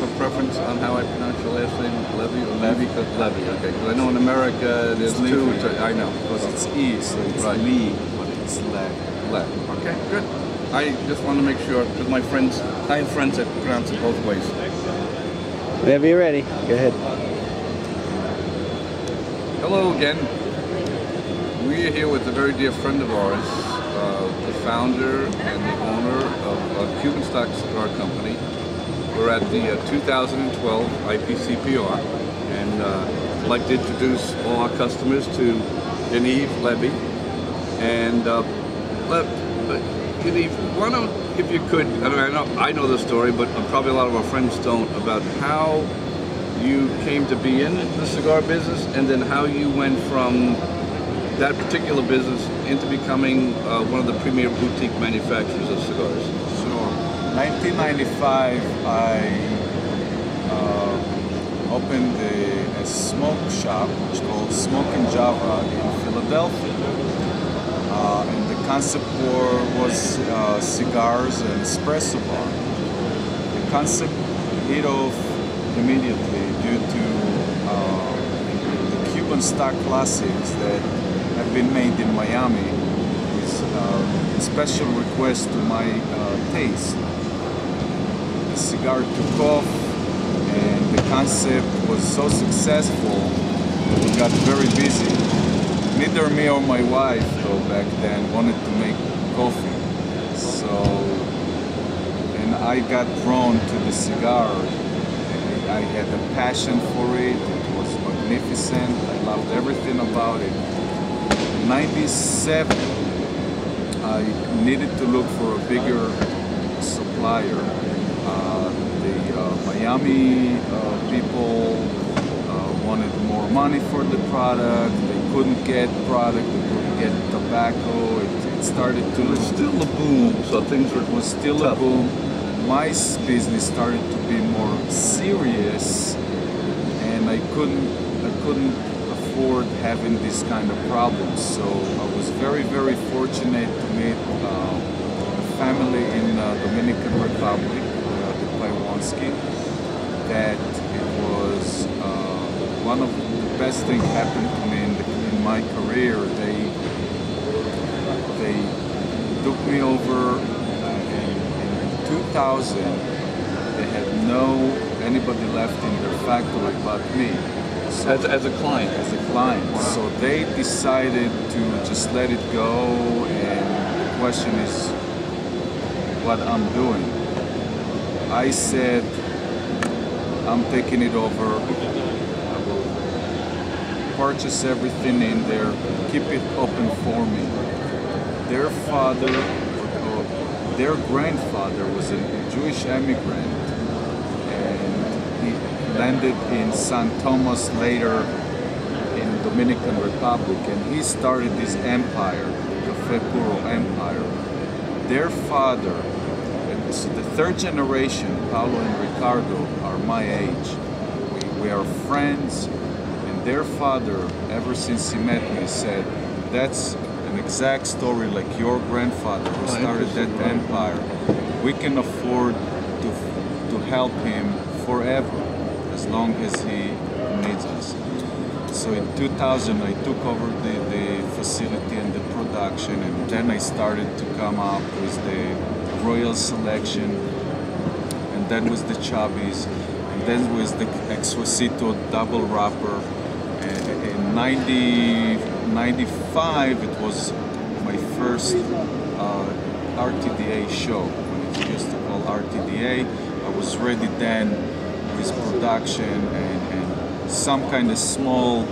a preference on how I pronounce your last name? Levy or Levy? Levy, okay. Because I know in America there's two. I know. Because it's E, so it's right. Lee, but it's Lev. Lev. Okay, good. I just want to make sure, because my friends, I have friends that pronounce it both ways. Whenever you're ready, go ahead. Hello again. We are here with a very dear friend of ours, the founder and the owner of Cuban Stock Cigar Company. We're at the 2012 IPCPR, and I'd like to introduce all our customers to Yaniv Levy. And Yaniv, why don't, if you could, I know the story, but probably a lot of our friends don't, about how you came to be in the cigar business, and then how you went from that particular business into becoming one of the premier boutique manufacturers of cigars. Sure. 1995, I opened a smoke shop, which is called Smoke and Java in Philadelphia. And the concept was cigars and espresso bar. The concept hit off immediately due to the Cuban Stock classics that have been made in Miami with special request to my taste. The cigar took off and the concept was so successful that we got very busy. Neither me or my wife, though, back then wanted to make coffee. So, and I got drawn to the cigar. I had a passion for it. It was magnificent. I loved everything about it. In '97, I needed to look for a bigger supplier. The Miami people wanted more money for the product. They couldn't get product. They couldn't get tobacco. It started to. It was still a boom, so things were. It was still tough. A boom. My business started to be more serious, and I couldn't afford having this kind of problems. So I was very, very fortunate to meet a family in Dominican Republic, the Paiwanski, that it was one of the best things happened to me in my career. They took me over in 2000. They had anybody left in their factory but me. So, as a client? As a client. Wow. So they decided to just let it go, and the question is what I'm doing. I said, I'm taking it over. I will purchase everything in there, keep it open for me. Their father, their grandfather was a Jewish immigrant, and he landed in San Thomas later in Dominican Republic, and he started this empire, Café Puro Empire. Their father, and so the third generation, Paulo and Ricardo, are my age. We are friends, and their father, ever since he met me, said, that's an exact story like your grandfather who started that empire. We can afford to help him forever, as long as he needs us. So in 2000, I took over the facility and the production, and then I started to come up with the Royal Selection, and then was the Chubbies, and then was the Exquisito double wrapper. And in 95, it was my first RTDA show, when it used to call RTDA. I was ready then with production and some kind of small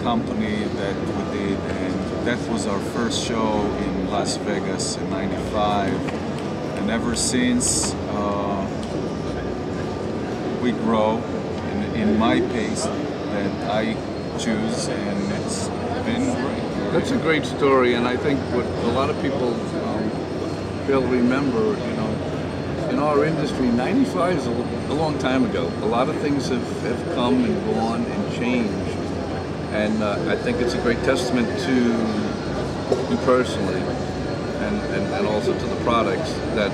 company that we did, and that was our first show in Las Vegas in '95. And ever since, we grow in my pace that I choose, and it's been great. That's a great story, and I think what a lot of people fail to remember, in our industry, 95 is a long time ago. A lot of things have come and gone and changed, and I think it's a great testament to you personally, and also to the products that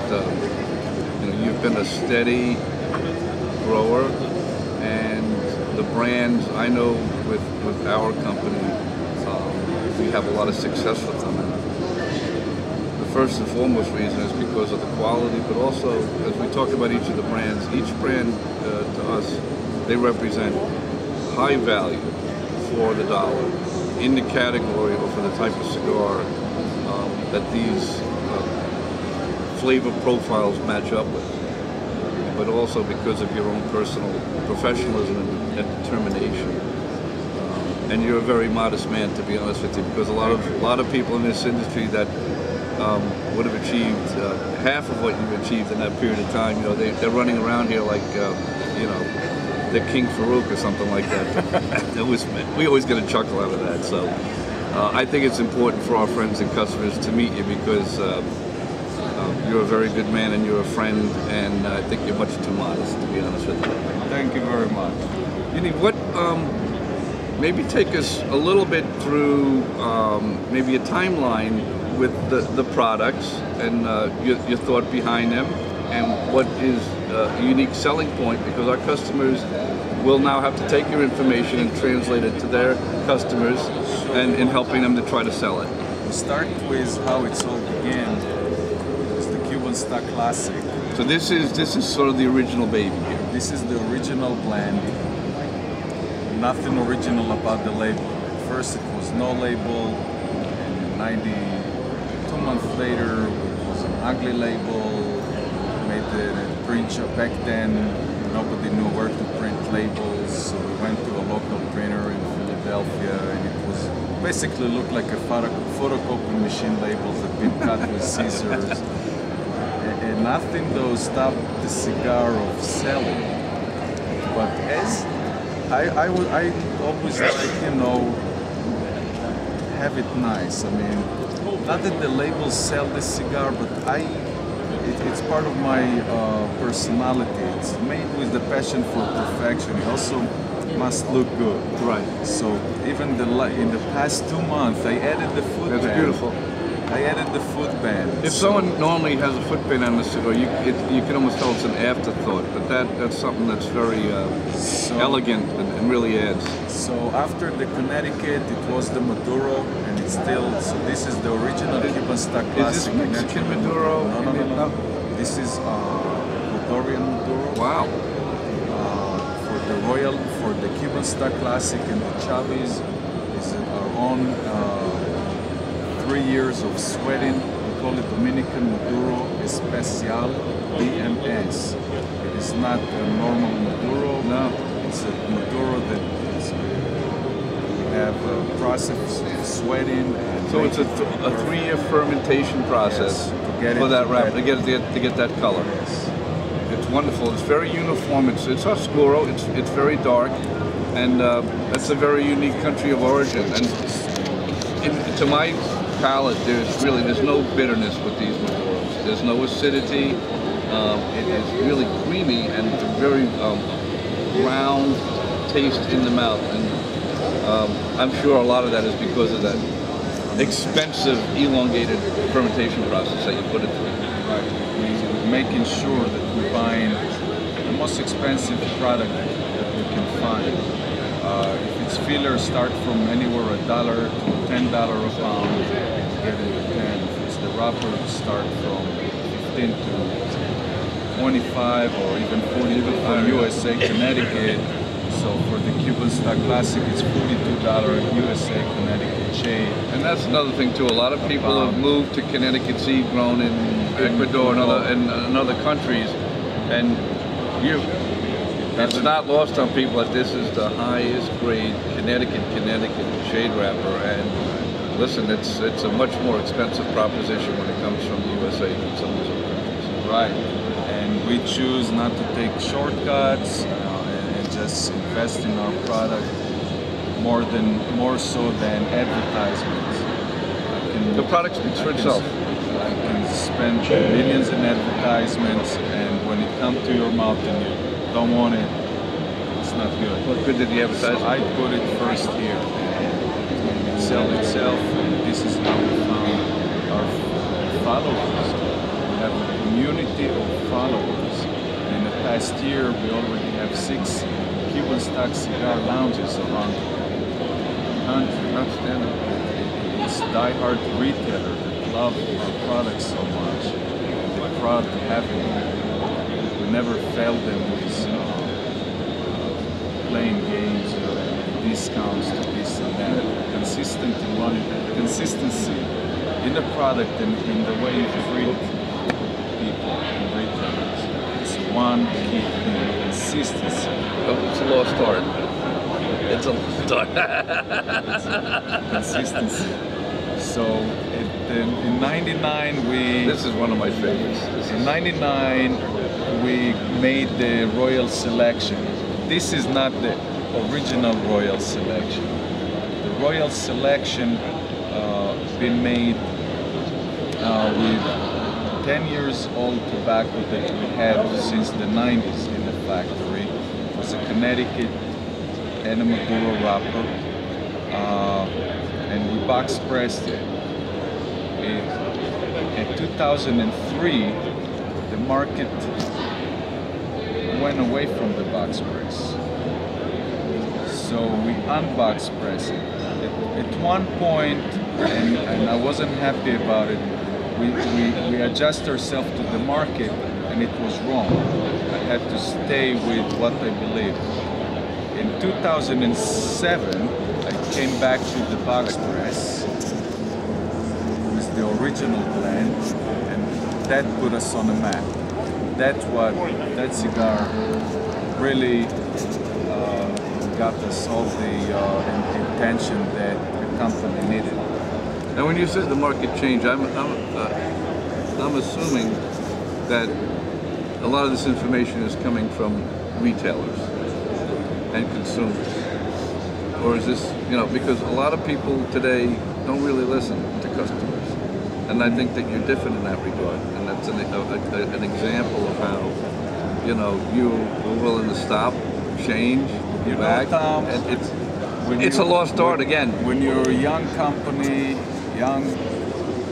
you've been a steady grower, and the brands, I know with our company, we have a lot of success with them. And the first and foremost reason is because of the quality, but also, as we talk about each of the brands, each brand to us, they represent high value for the dollar in the category or for the type of cigar that these flavor profiles match up with, but also because of your own personal professionalism and determination. And you're a very modest man, to be honest with you, because a lot of people in this industry that would have achieved half of what you've achieved in that period of time, you know, they're running around here like, you know, they're King Farouk or something like that. We always get a chuckle out of that. So I think it's important for our friends and customers to meet you because you're a very good man and you're a friend, and I think you're much too modest, to be honest with you. Thank you very much. What? Maybe take us a little bit through maybe a timeline with the products and your thought behind them, and what is a unique selling point, because our customers will now have to take your information and translate it to their customers and in helping them to try to sell it. We start with how it all began. It's the Cuban Stock Classic. So this is sort of the original baby here. This is the original blend. Nothing original about the label. At first it was no label, and 2 months later it was an ugly label. Made the print shop back then. Nobody knew where to print labels, so we went to a local printer in Philadelphia, and it was basically looked like a photocopy machine labels that been cut with scissors. And nothing though stopped the cigar of selling. But as I always like, you know, have it nice. I mean, not that the labels sell the cigar, but it's part of my personality. It's made with the passion for perfection. It also must look good. Right. So even in the past 2 months, I added the foot band. That's beautiful. I added the foot band. If someone normally has a foot band on the cigar, you can almost tell it's an afterthought, but that's something that's very elegant and really adds. So after the Connecticut, it was the Maduro, and it's still, so this is the original Cuban Stock Classic. Is this Mexican Maduro? No. This is Ecuadorian Maduro. Wow. For the Cuban Stock Classic and the Chavis is our own 3 years of sweating. We call it Dominican Maduro Especial DMS. It is not a normal Maduro. No. It's a Maduro that is, we have a process of sweating. And so it's a 3-year fermentation process, yes, for that wrap, to get that color. Yes. It's wonderful. It's very uniform. It's oscuro. It's very dark, and that's a very unique country of origin. And to my palate, there's no bitterness with these Maduros. There's no acidity. It is really creamy and a very round taste in the mouth. And I'm sure a lot of that is because of that expensive, elongated fermentation process that you put it through. Right. We're making sure that we're buying the most expensive product that we can find. If it's filler, start from anywhere $1 to $10 a pound, get it to 10. If it's the wrapper, start from 15 to 25 or even 40 for USA, Connecticut. So for the Cuban Stock Classic, it's $42 USA, Connecticut shade. And that's another thing too. A lot of people have moved to Connecticut seed grown in Ecuador and other countries, and it's not lost on people that this is the highest grade Connecticut shade wrapper. And listen, it's a much more expensive proposition when it comes from the USA than some of these other countries. Right. And we choose not to take shortcuts and just invest in our product more so than advertisements. The product speaks for itself. I can spend millions in advertisements, and when it comes to your mouth and you don't want it, it's not good. What good did the advertisement? So I put it first here, and it sells itself, and this is how we found our followers. We have a community of followers, and past year, we already have 6 Cuban Stock cigar lounges around the country. Outstanding. It's die-hard retailers that love our products so much. They're proud to have it. We never fail them with playing games or discounts to this and that. Consistency in the product and in the way you treat people and retailers. It's one key thing, consistency. Oh, it's a lost art. It's a lost art. Consistency. So in '99 we... This is one of my favorites. In '99 we made the Royal Selection. This is not the original Royal Selection. The Royal Selection been made with 10 years old tobacco that we had since the 90s in the factory. It was a Connecticut Maduro wrapper, and we box pressed it. In 2003, the market went away from the box press, so we unbox pressed it. At one point, and I wasn't happy about it, we adjust ourselves to the market, and it was wrong. I had to stay with what I believed. In 2007, I came back to the box press with the original blend, and that put us on the map. That cigar really got us all the attention that the company needed. And when you said the market changed, I'm assuming that a lot of this information is coming from retailers and consumers. Or is this, because a lot of people today don't really listen to customers. And I think that you're different in that regard. And that's an example of how, you were willing to stop, change, get back. Tom, and it's a lost art again. When you're a young company, young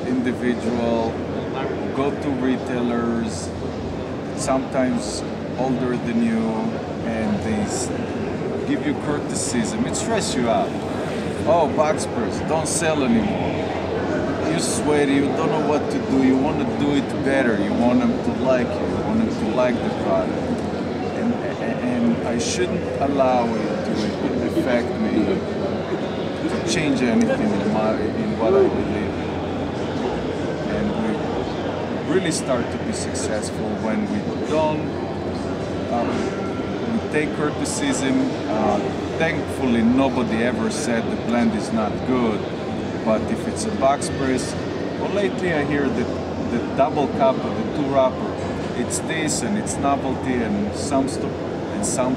individual, go to retailers, sometimes older than you, and they give you criticism. It stresses you out. Oh, box press, don't sell anymore. You're sweaty, you don't know what to do, you want to do it better, you want them to like you, you want them to like the product. And I shouldn't allow it to affect me, to change anything in what I believe. And we really start to be successful when we don't, we take criticism. Thankfully, nobody ever said the blend is not good. But if it's a box press, well, lately I hear that the double cup or the 2 wrapper, it's this and it's novelty, and some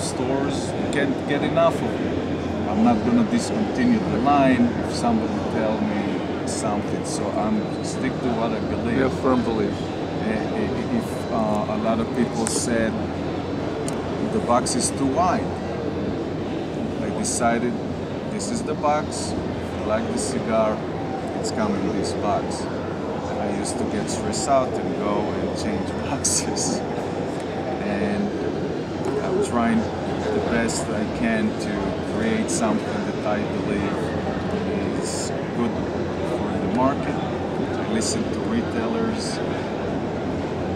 stores you can't get enough of it. I'm not going to discontinue the line if somebody tell me something, so I'm stick to what I believe. You have firm belief. If a lot of people said the box is too wide, I decided this is the box. Like the cigar, it's coming in this box. I used to get stressed out and go and change boxes. And I'm trying the best I can to create something that I believe is good for the market. I listen to retailers,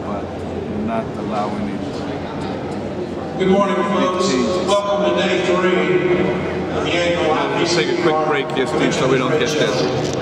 but not allowing it to Good morning, folks. Welcome to day 3 of the annual. Let's take a quick break here, Steve, so we don't get this.